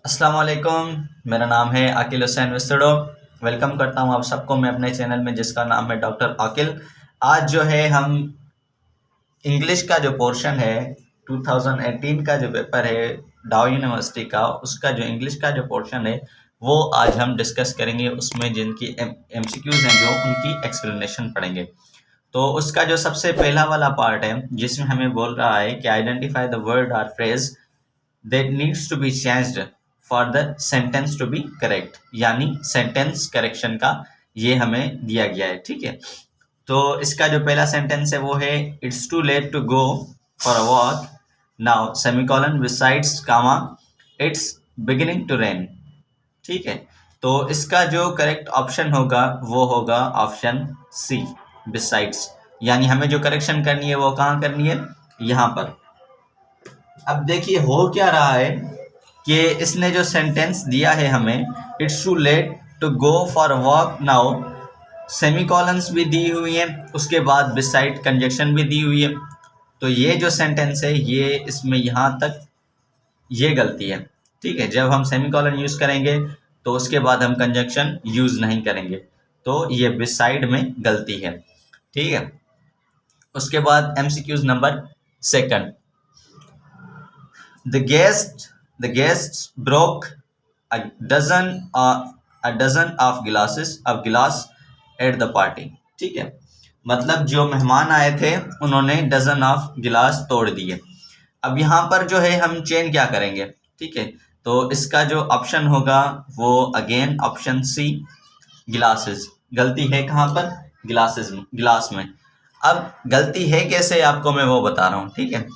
अस्सलाम वालेकुम। मेरा नाम है आकिल हुसैन विस्टडो। वेलकम करता हूं आप सबको मैं अपने चैनल में जिसका नाम है डॉक्टर आकिल। आज जो है हम इंग्लिश का जो पोर्शन है 2018 का जो पेपर है डाउ यूनिवर्सिटी का, उसका जो इंग्लिश का जो पोर्शन है वो आज हम डिस्कस करेंगे। उसमें जिनकी एमसीक्यूज हैं जो उनकी एक्सप्लेनेशन पढ़ेंगे। तो उसका जो सबसे पहला वाला पार्ट है जिसमें हमें बोल रहा है कि आइडेंटिफाई द वर्ड और phrase that needs to be changed for the sentence to be correct, यानी सेंटेंस करेक्शन का ये हमें दिया गया है। ठीक है, तो इसका जो पहला सेंटेंस है वो है it's too late to go for a walk now semicolon besides comma it's beginning to rain. ठीक है, तो इसका जो करेक्ट ऑप्शन होगा वो होगा ऑप्शन सी, बिसाइड्स। यानी हमें जो करेक्शन करनी है वो कहाँ करनी है, यहाँ पर। अब देखिए हो क्या रहा है कि इसने जो सेंटेंस दिया है हमें it's too late to go for walk now, semicolons भी दी हुई है, उसके बाद बिसाइड कंजक्शन भी दी हुई है। तो ये जो सेंटेंस है ये इसमें यहाँ तक ये गलती है। ठीक है, जब हम सेमीकोलन यूज करेंगे तो उसके बाद हम कंजक्शन यूज नहीं करेंगे, तो ये बिसाइड में गलती है। ठीक है, उसके बाद MCQs number second, The guests broke a dozen of glasses of glass at the party। ठीक है, मतलब जो मेहमान आए थे उन्होंने डजन ऑफ गिलास तोड़ दिए। अब यहाँ पर जो है हम चेंज क्या करेंगे। ठीक है, तो इसका जो ऑप्शन होगा वो अगेन ऑप्शन सी, गिलासेस। गलती है कहाँ पर, गिलासेस में, गिलास में। अब गलती है कैसे आपको मैं वो बता रहा हूँ। ठीक है,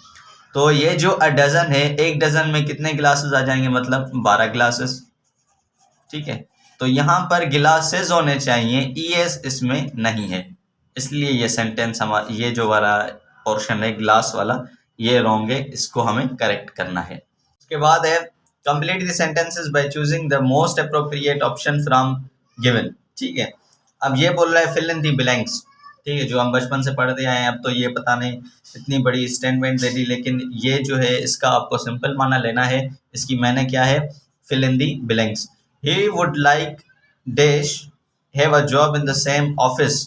तो ये जो अ डजन है, एक डजन में कितने गिलासेस आ जाएंगे, मतलब 12 गिलासेस। ठीक है, तो यहाँ पर गिलासेस होने चाहिए, ईएस इसमें नहीं है, इसलिए ये सेंटेंस हमारा ये जो वाला पोर्शन है गिलास वाला ये रॉन्ग है, इसको हमें करेक्ट करना है। उसके बाद है complete the sentences by choosing the most appropriate option from given. ठीक है, अब ये बोल रहा है फिल इन द ब्लैंक्स। ठीक है, जो हम बचपन से पढ़ते आए हैं, अब तो ये पता नहीं इतनी बड़ी स्टेटमेंट दे दी, लेकिन ये जो है इसका आपको सिंपल माना लेना है। इसकी मैंने क्या है, fill in the blanks. He would like dash have a job in the same office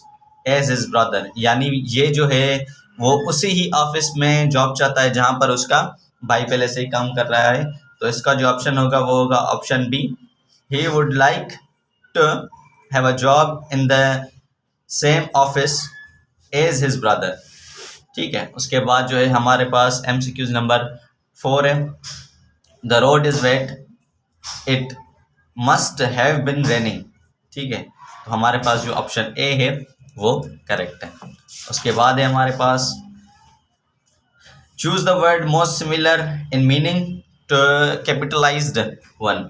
as his brother, यानी ये जो है वो उसी ही ऑफिस में जॉब चाहता है जहां पर उसका भाई पहले से ही काम कर रहा है। तो इसका जो ऑप्शन होगा वो होगा option B, he would like to have a job in the same office as his brother. ठीक है, उसके बाद जो है हमारे पास एमसीक्यूज नंबर 4 है, the road is wet it must have been raining. ठीक है, तो हमारे पास जो ऑप्शन ए है वो करेक्ट है। उसके बाद है हमारे पास choose the word most similar in meaning to capitalized one,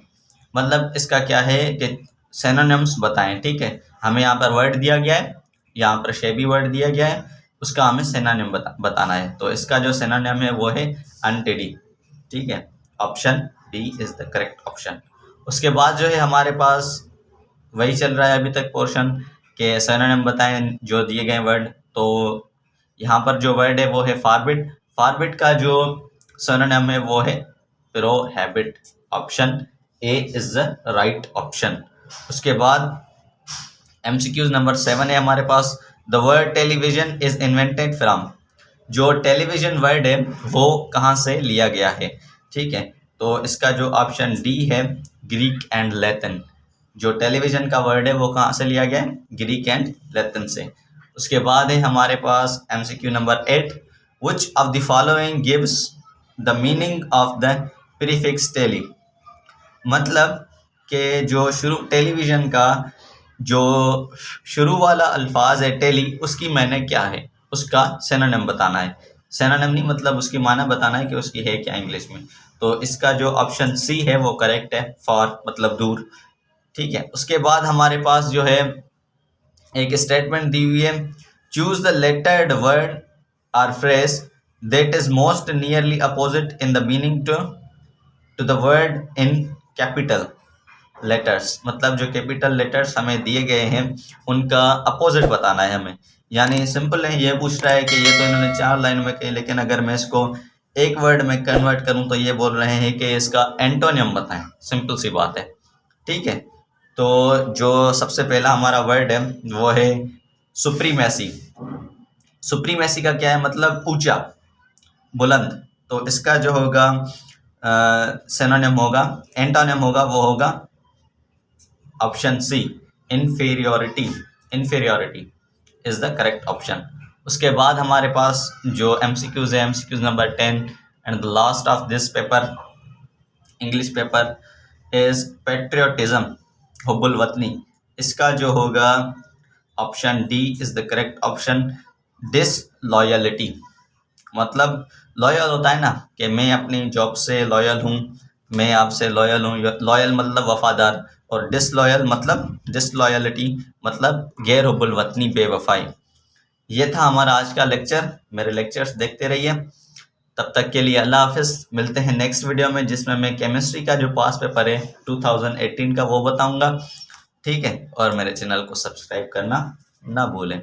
मतलब इसका क्या है कि सिनोनिम्स बताएं। ठीक है, हमें यहाँ पर वर्ड दिया गया है, यहाँ पर शेबी वर्ड दिया गया है, उसका हमें सिनोनिम बताना है। तो इसका जो सिनोनिम है वो है अनटेडी। ठीक है, option D is the correct option. उसके बाद जो है हमारे पास वही चल रहा है अभी तक पोर्शन के सिनोनिम बताएं जो दिए गए वर्ड। तो यहाँ पर जो वर्ड है वो है फारबिट। फारबिट का जो सिनोनिम है वो है prohibit. Option A is the right option. उसके बाद एमसीक्यूज नंबर 7 है हमारे पास, the word television is invented from, जो टेलीविजन वर्ड है वो कहाँ से लिया गया है। ठीक है, तो इसका जो ऑप्शन डी है ग्रीक एंड लैटिन, जो टेलीविजन का वर्ड है वो कहाँ से लिया गया है, ग्रीक एंड लैटिन से। उसके बाद है हमारे पास MCQ number 8, which of the following gives the meaning of the prefix tele, मतलब कि जो शुरू टेलीविजन का जो शुरू वाला अल्फाज है टेली, उसकी माने क्या है, उसका सिनोनिम बताना है। सिनोनिम नहीं मतलब उसकी माना बताना है कि उसकी है क्या इंग्लिश में। तो इसका जो ऑप्शन सी है वो करेक्ट है, फॉर मतलब दूर। ठीक है, उसके बाद हमारे पास जो है एक स्टेटमेंट दी हुई है, चूज द लेटर्ड वर्ड और phrase that is most nearly opposite in the meaning to the word in capital letters, मतलब जो कैपिटल लेटर्स हमें दिए गए हैं उनका अपोजिट बताना है हमें। यानी सिंपल है, ये पूछ रहा है कि ये तो इन्होंने 4 लाइन में कही, लेकिन अगर मैं इसको एक वर्ड में कन्वर्ट करूं तो ये बोल रहे हैं कि इसका एंटोनियम बताएं। सिंपल सी बात है, ठीक है। तो जो सबसे पहला हमारा वर्ड है वो है सुप्रीमेसी। सुप्रीमेसी का क्या है मतलब? ऊंचा, बुलंद। तो इसका जो होगा सिनोनिम होगा, एंटोनिम होगा, वो होगा option C, inferiority. Inferiority is the correct option. उसके बाद हमारे पास जो एमसीक्यूज है, MCQs number 10 and the last of this paper, English paper, is patriotism, हुब्बुल वतनी। इसका जो होगा option D is the correct option, disloyalty. मतलब लॉयल होता है ना कि मैं अपनी जॉब से लॉयल हूँ, मैं आपसे लॉयल हूँ। लॉयल मतलब वफादार, और डिसलॉयल मतलब डिसलॉयलिटी मतलब गैर हुब्बुल वतनी, बेवफाई। ये था हमारा आज का लेक्चर। मेरे लेक्चर्स देखते रहिए। तब तक के लिए अल्लाह हाफिज़। मिलते हैं नेक्स्ट वीडियो में, जिसमें मैं केमिस्ट्री का जो पास पेपर है 2018 का वो बताऊंगा, ठीक है। और मेरे चैनल को सब्सक्राइब करना ना भूलें।